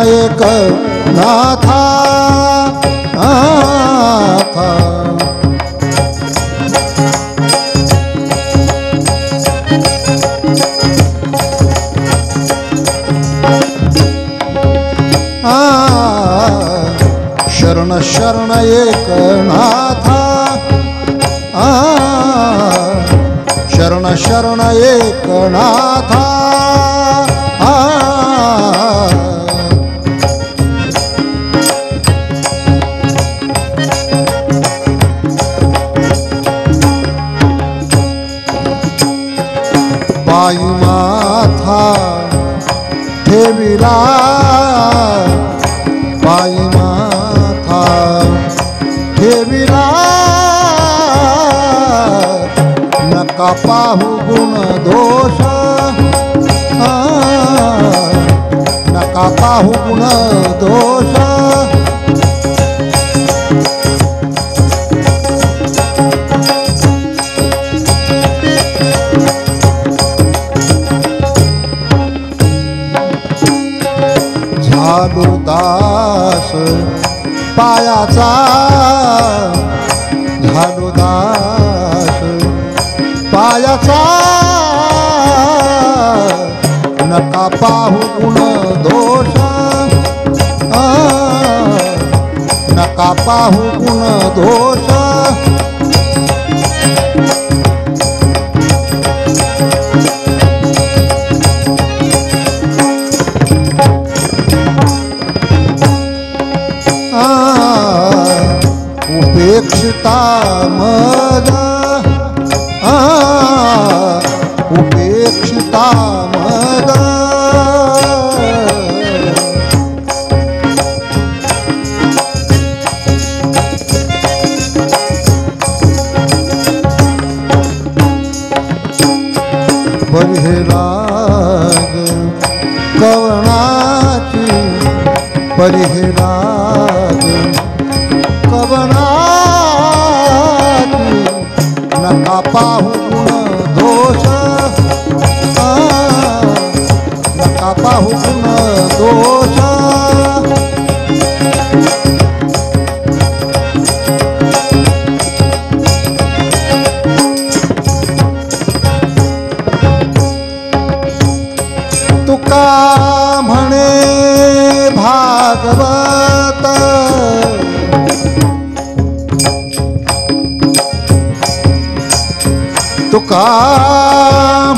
एक नाथा नाथा शरण शरण एक नाथा शरण शरण एक नाथा पायी माथा ठेविला पायी माथा ठेविला नका पाहू गुण दोष नका पाहू गुण दोष झालो दास पायाचा झालो दास पायाचा नका पाहू गुण दोष नका पाहू गुण दोष उपेक्षिता मद उपेक्षिता मद परिहेराग कवनाची परिहेराग कवनाची नका पाहू गुण दोष नका पाहू गुण दोष तुका म्हणे भागवत तुका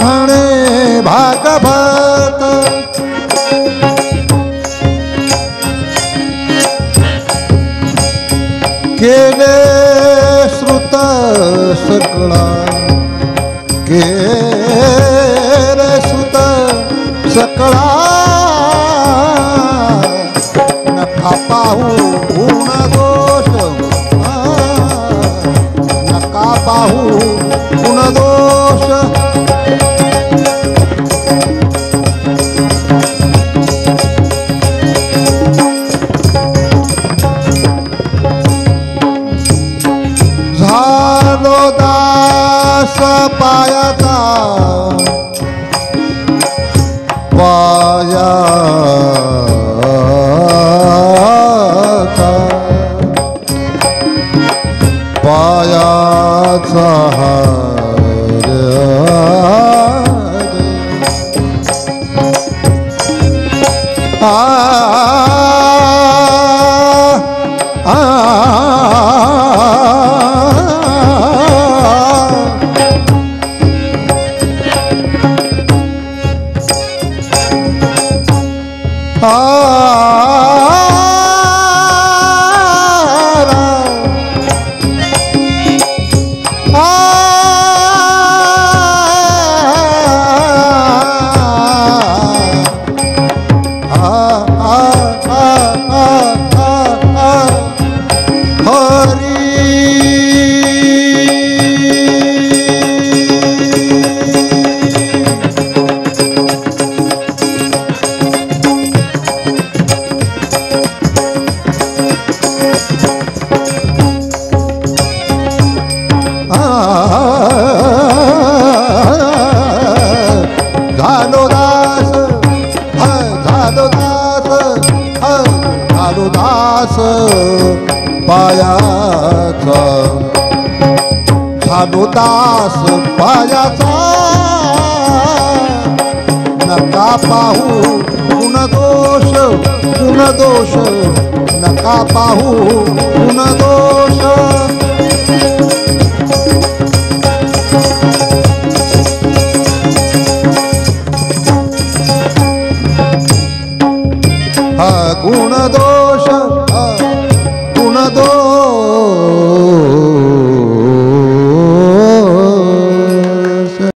म्हणे भागवत केले श्रुत सकळा केले श्रुत सकळा नका पाहू गुण दोष नका पाहू गुण दोष झालो दास पायाचा पायाचा पायाचा झानुदास पायाचा झानुदास पायाचा नका पाहू गुण दोष नका पाहू गुण दोष गुण दोष